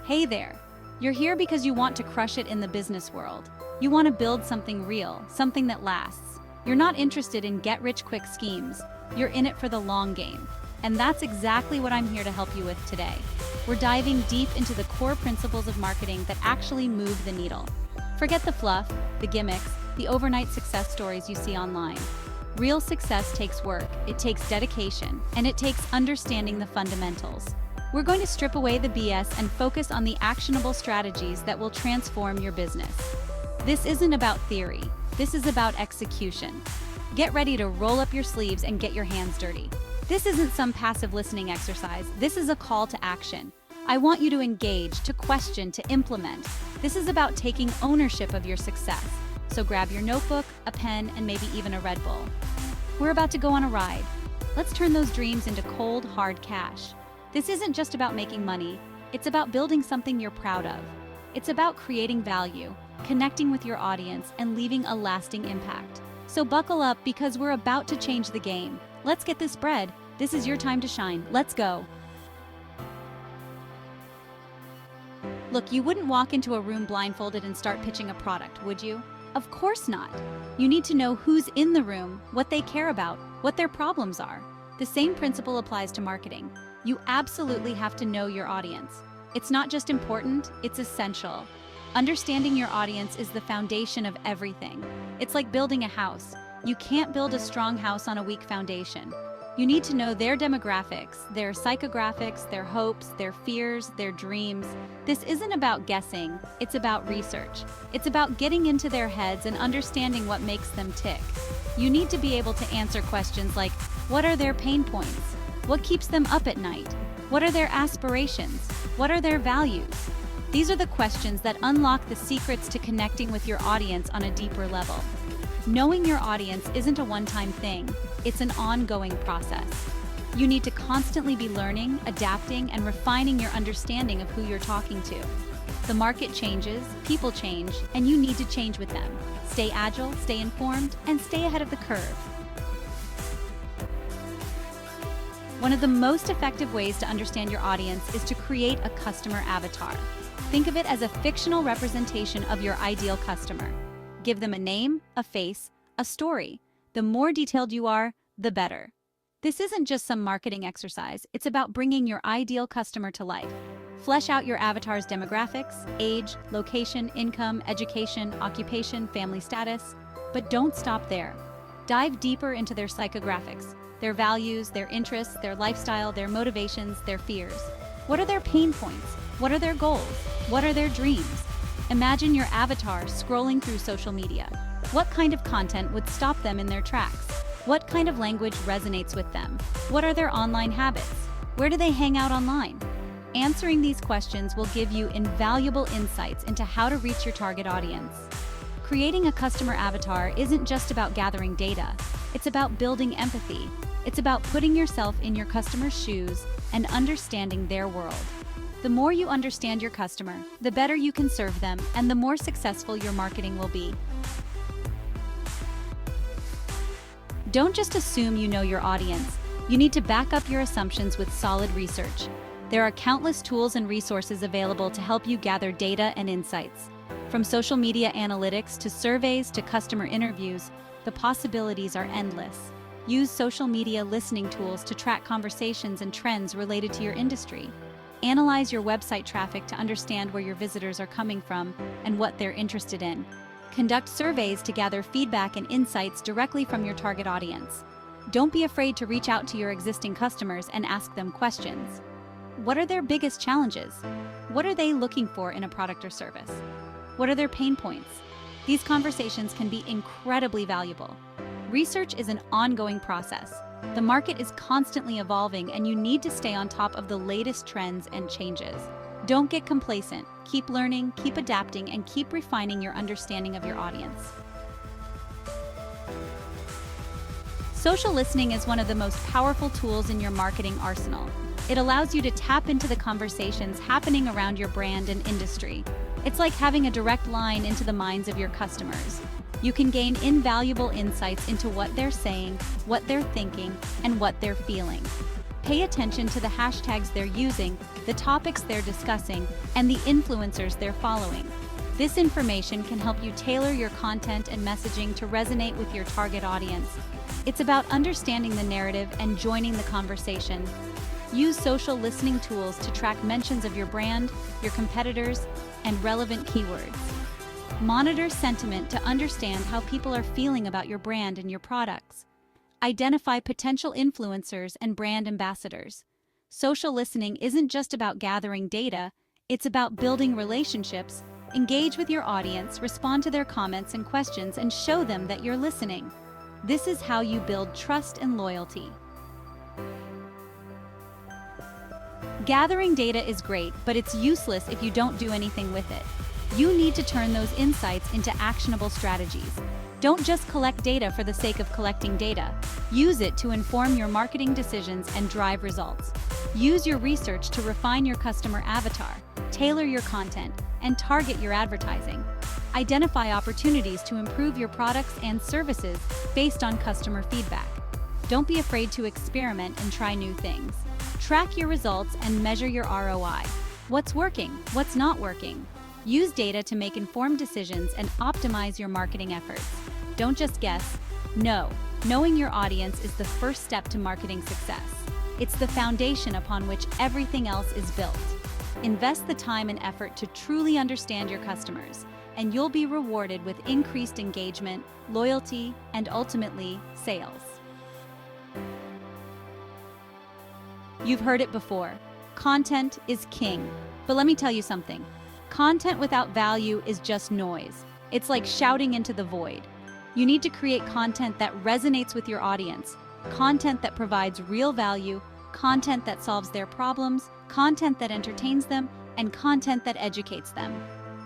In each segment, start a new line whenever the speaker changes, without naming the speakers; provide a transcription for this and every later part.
Hey there! You're here because you want to crush it in the business world. You want to build something real, something that lasts. You're not interested in get-rich-quick schemes. You're in it for the long game. And that's exactly what I'm here to help you with today. We're diving deep into the core principles of marketing that actually move the needle. Forget the fluff, the gimmicks, the overnight success stories you see online. Real success takes work, it takes dedication, and it takes understanding the fundamentals. We're going to strip away the BS and focus on the actionable strategies that will transform your business. This isn't about theory, this is about execution. Get ready to roll up your sleeves and get your hands dirty. This isn't some passive listening exercise, this is a call to action. I want you to engage, to question, to implement. This is about taking ownership of your success. So grab your notebook, a pen, and maybe even a Red Bull. We're about to go on a ride. Let's turn those dreams into cold, hard cash. This isn't just about making money, it's about building something you're proud of. It's about creating value, connecting with your audience, and leaving a lasting impact. So buckle up because we're about to change the game. Let's get this bread. This is your time to shine. Let's go. Look, you wouldn't walk into a room blindfolded and start pitching a product, would you? Of course not. You need to know who's in the room, what they care about, what their problems are. The same principle applies to marketing. You absolutely have to know your audience. It's not just important, it's essential. Understanding your audience is the foundation of everything. It's like building a house. You can't build a strong house on a weak foundation. You need to know their demographics, their psychographics, their hopes, their fears, their dreams. This isn't about guessing, it's about research. It's about getting into their heads and understanding what makes them tick. You need to be able to answer questions like, what are their pain points? What keeps them up at night? What are their aspirations? What are their values? These are the questions that unlock the secrets to connecting with your audience on a deeper level. Knowing your audience isn't a one-time thing, it's an ongoing process. You need to constantly be learning, adapting, and refining your understanding of who you're talking to. The market changes, people change, and you need to change with them. Stay agile, stay informed, and stay ahead of the curve. One of the most effective ways to understand your audience is to create a customer avatar. Think of it as a fictional representation of your ideal customer. Give them a name, a face, a story. The more detailed you are, the better. This isn't just some marketing exercise, it's about bringing your ideal customer to life. Flesh out your avatar's demographics, age, location, income, education, occupation, family status. But don't stop there. Dive deeper into their psychographics, their values, their interests, their lifestyle, their motivations, their fears. What are their pain points? What are their goals? What are their dreams? Imagine your avatar scrolling through social media. What kind of content would stop them in their tracks? What kind of language resonates with them? What are their online habits? Where do they hang out online? Answering these questions will give you invaluable insights into how to reach your target audience. Creating a customer avatar isn't just about gathering data. It's about building empathy. It's about putting yourself in your customer's shoes and understanding their world. The more you understand your customer, the better you can serve them, and the more successful your marketing will be. Don't just assume you know your audience. You need to back up your assumptions with solid research. There are countless tools and resources available to help you gather data and insights. From social media analytics to surveys to customer interviews, the possibilities are endless. Use social media listening tools to track conversations and trends related to your industry. Analyze your website traffic to understand where your visitors are coming from and what they're interested in. Conduct surveys to gather feedback and insights directly from your target audience. Don't be afraid to reach out to your existing customers and ask them questions. What are their biggest challenges? What are they looking for in a product or service? What are their pain points? These conversations can be incredibly valuable. Research is an ongoing process. The market is constantly evolving and you need to stay on top of the latest trends and changes. Don't get complacent. Keep learning, keep adapting, and keep refining your understanding of your audience. Social listening is one of the most powerful tools in your marketing arsenal. It allows you to tap into the conversations happening around your brand and industry. It's like having a direct line into the minds of your customers. You can gain invaluable insights into what they're saying, what they're thinking, and what they're feeling. Pay attention to the hashtags they're using, the topics they're discussing, and the influencers they're following. This information can help you tailor your content and messaging to resonate with your target audience. It's about understanding the narrative and joining the conversation. Use social listening tools to track mentions of your brand, your competitors, and relevant keywords. Monitor sentiment to understand how people are feeling about your brand and your products. Identify potential influencers and brand ambassadors. Social listening isn't just about gathering data, it's about building relationships. Engage with your audience, respond to their comments and questions, and show them that you're listening. This is how you build trust and loyalty. Gathering data is great, but it's useless if you don't do anything with it. You need to turn those insights into actionable strategies. Don't just collect data for the sake of collecting data. Use it to inform your marketing decisions and drive results. Use your research to refine your customer avatar, tailor your content, and target your advertising. Identify opportunities to improve your products and services based on customer feedback. Don't be afraid to experiment and try new things. Track your results and measure your ROI. What's working? What's not working? Use data to make informed decisions and optimize your marketing efforts. Don't just guess. Know. Knowing your audience is the first step to marketing success. It's the foundation upon which everything else is built. Invest the time and effort to truly understand your customers, and you'll be rewarded with increased engagement, loyalty, and ultimately, sales. You've heard it before. Content is king. But let me tell you something. Content without value is just noise. It's like shouting into the void. You need to create content that resonates with your audience, content that provides real value, content that solves their problems, content that entertains them, and content that educates them.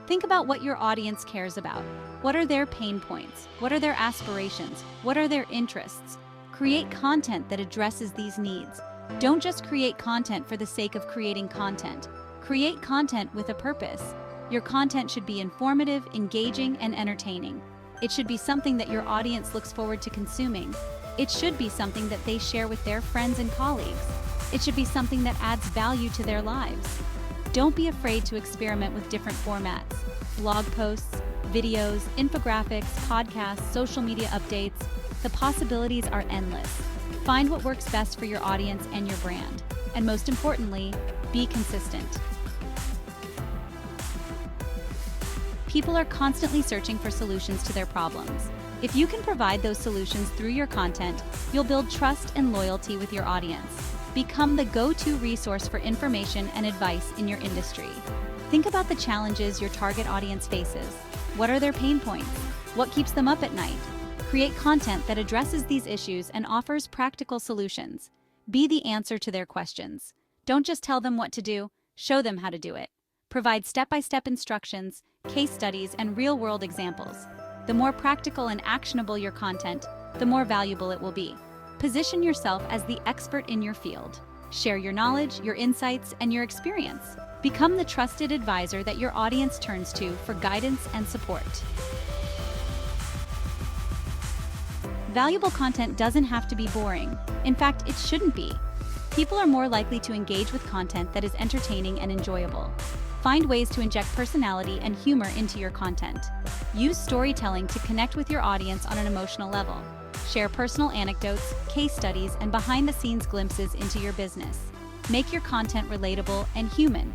Think about what your audience cares about. What are their pain points? What are their aspirations? What are their interests? Create content that addresses these needs. Don't just create content for the sake of creating content. Create content with a purpose. Your content should be informative, engaging, and entertaining. It should be something that your audience looks forward to consuming. It should be something that they share with their friends and colleagues. It should be something that adds value to their lives. Don't be afraid to experiment with different formats. Blog posts, videos, infographics, podcasts, social media updates. The possibilities are endless. Find what works best for your audience and your brand. And most importantly, be consistent. People are constantly searching for solutions to their problems. If you can provide those solutions through your content, you'll build trust and loyalty with your audience. Become the go-to resource for information and advice in your industry. Think about the challenges your target audience faces. What are their pain points? What keeps them up at night? Create content that addresses these issues and offers practical solutions. Be the answer to their questions. Don't just tell them what to do, show them how to do it. Provide step-by-step instructions, case studies, and real-world examples. The more practical and actionable your content, the more valuable it will be. Position yourself as the expert in your field. Share your knowledge, your insights, and your experience. Become the trusted advisor that your audience turns to for guidance and support. Valuable content doesn't have to be boring. In fact, it shouldn't be. People are more likely to engage with content that is entertaining and enjoyable. Find ways to inject personality and humor into your content. Use storytelling to connect with your audience on an emotional level. Share personal anecdotes, case studies, and behind-the-scenes glimpses into your business. Make your content relatable and human.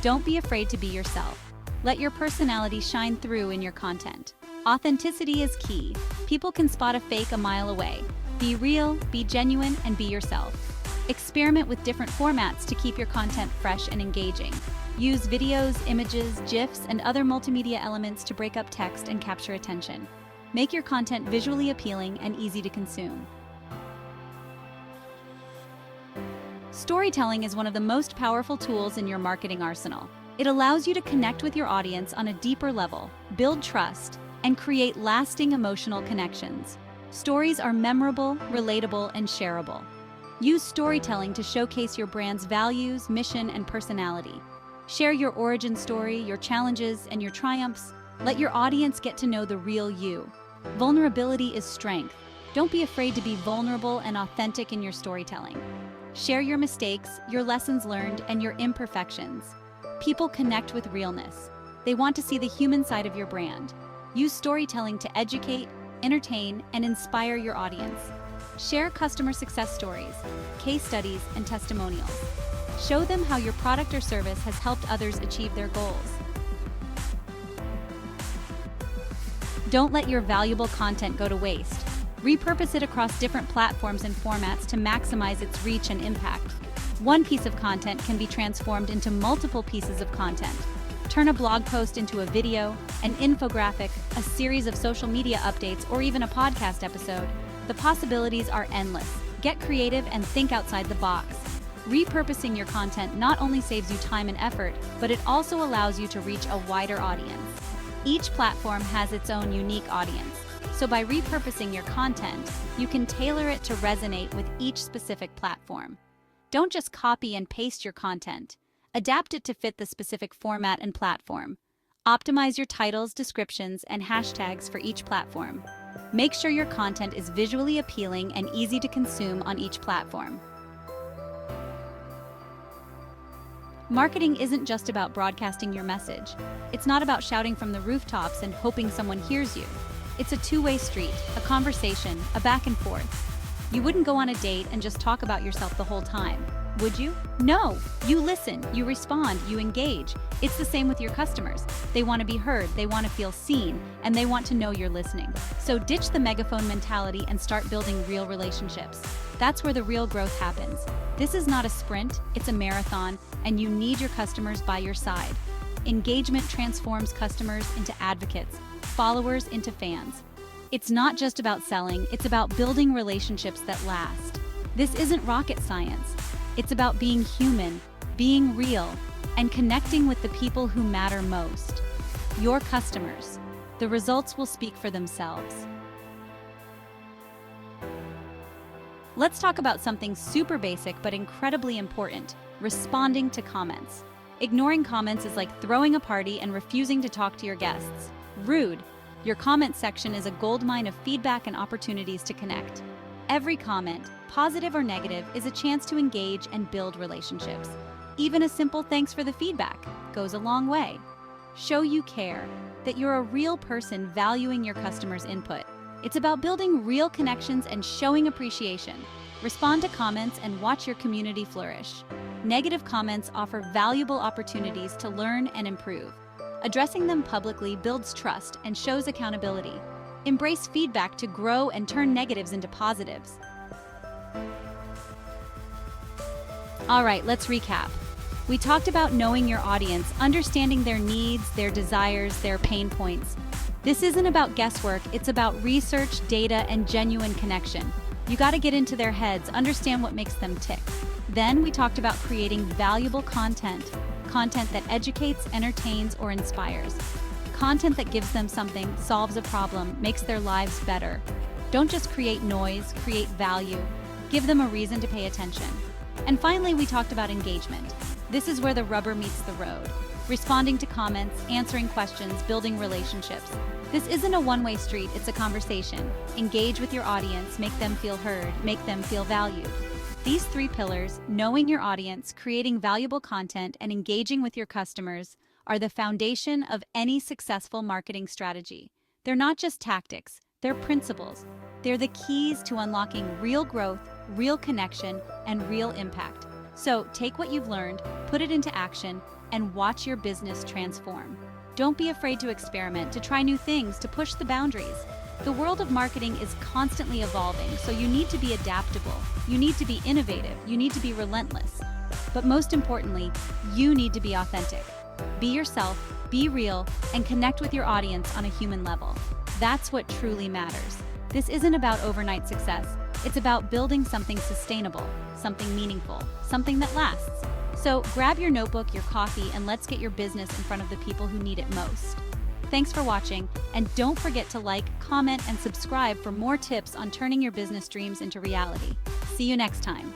Don't be afraid to be yourself. Let your personality shine through in your content. Authenticity is key. People can spot a fake a mile away. Be real, be genuine, and be yourself. Experiment with different formats to keep your content fresh and engaging. Use videos, images, GIFs, and other multimedia elements to break up text and capture attention. Make your content visually appealing and easy to consume. Storytelling is one of the most powerful tools in your marketing arsenal. It allows you to connect with your audience on a deeper level, build trust, and create lasting emotional connections. Stories are memorable, relatable, and shareable. Use storytelling to showcase your brand's values, mission, and personality. Share your origin story, your challenges, and your triumphs. Let your audience get to know the real you. Vulnerability is strength. Don't be afraid to be vulnerable and authentic in your storytelling. Share your mistakes, your lessons learned, and your imperfections. People connect with realness. They want to see the human side of your brand. Use storytelling to educate, entertain, and inspire your audience. Share customer success stories, case studies, and testimonials. Show them how your product or service has helped others achieve their goals. Don't let your valuable content go to waste. Repurpose it across different platforms and formats to maximize its reach and impact. One piece of content can be transformed into multiple pieces of content. Turn a blog post into a video, an infographic, a series of social media updates, or even a podcast episode. The possibilities are endless. Get creative and think outside the box. Repurposing your content not only saves you time and effort, but it also allows you to reach a wider audience. Each platform has its own unique audience, so by repurposing your content, you can tailor it to resonate with each specific platform. Don't just copy and paste your content. Adapt it to fit the specific format and platform. Optimize your titles, descriptions, and hashtags for each platform. Make sure your content is visually appealing and easy to consume on each platform. Marketing isn't just about broadcasting your message. It's not about shouting from the rooftops and hoping someone hears you. It's a two-way street, a conversation, a back and forth. You wouldn't go on a date and just talk about yourself the whole time, would you? No, you listen, you respond, you engage. It's the same with your customers. They want to be heard, they want to feel seen, and they want to know you're listening. So ditch the megaphone mentality and start building real relationships. That's where the real growth happens. This is not a sprint, it's a marathon, and you need your customers by your side. Engagement transforms customers into advocates, followers into fans. It's not just about selling, it's about building relationships that last. This isn't rocket science. It's about being human, being real, and connecting with the people who matter most. Your customers. The results will speak for themselves. Let's talk about something super basic but incredibly important: responding to comments. Ignoring comments is like throwing a party and refusing to talk to your guests. Rude. Your comment section is a goldmine of feedback and opportunities to connect. Every comment, positive or negative, is a chance to engage and build relationships. Even a simple thanks for the feedback goes a long way. Show you care, that you're a real person valuing your customers' input. It's about building real connections and showing appreciation. Respond to comments and watch your community flourish. Negative comments offer valuable opportunities to learn and improve. Addressing them publicly builds trust and shows accountability. Embrace feedback to grow and turn negatives into positives. All right, let's recap. We talked about knowing your audience, understanding their needs, their desires, their pain points. This isn't about guesswork, it's about research, data, and genuine connection. You gotta get into their heads, understand what makes them tick. Then we talked about creating valuable content that educates, entertains, or inspires. Content that gives them something, solves a problem, makes their lives better. Don't just create noise, create value. Give them a reason to pay attention. And finally, we talked about engagement. This is where the rubber meets the road. Responding to comments, answering questions, building relationships. This isn't a one-way street, it's a conversation. Engage with your audience, make them feel heard, make them feel valued. These three pillars, knowing your audience, creating valuable content, and engaging with your customers, are the foundation of any successful marketing strategy. They're not just tactics, they're principles. They're the keys to unlocking real growth, real connection, and real impact. So take what you've learned, put it into action, and watch your business transform. Don't be afraid to experiment, to try new things, to push the boundaries. The world of marketing is constantly evolving, so you need to be adaptable, you need to be innovative, you need to be relentless. But most importantly, you need to be authentic. Be yourself, be real, and connect with your audience on a human level. That's what truly matters. This isn't about overnight success. It's about building something sustainable, something meaningful, something that lasts. So grab your notebook, your coffee, and let's get your business in front of the people who need it most. Thanks for watching, and don't forget to like, comment, and subscribe for more tips on turning your business dreams into reality. See you next time.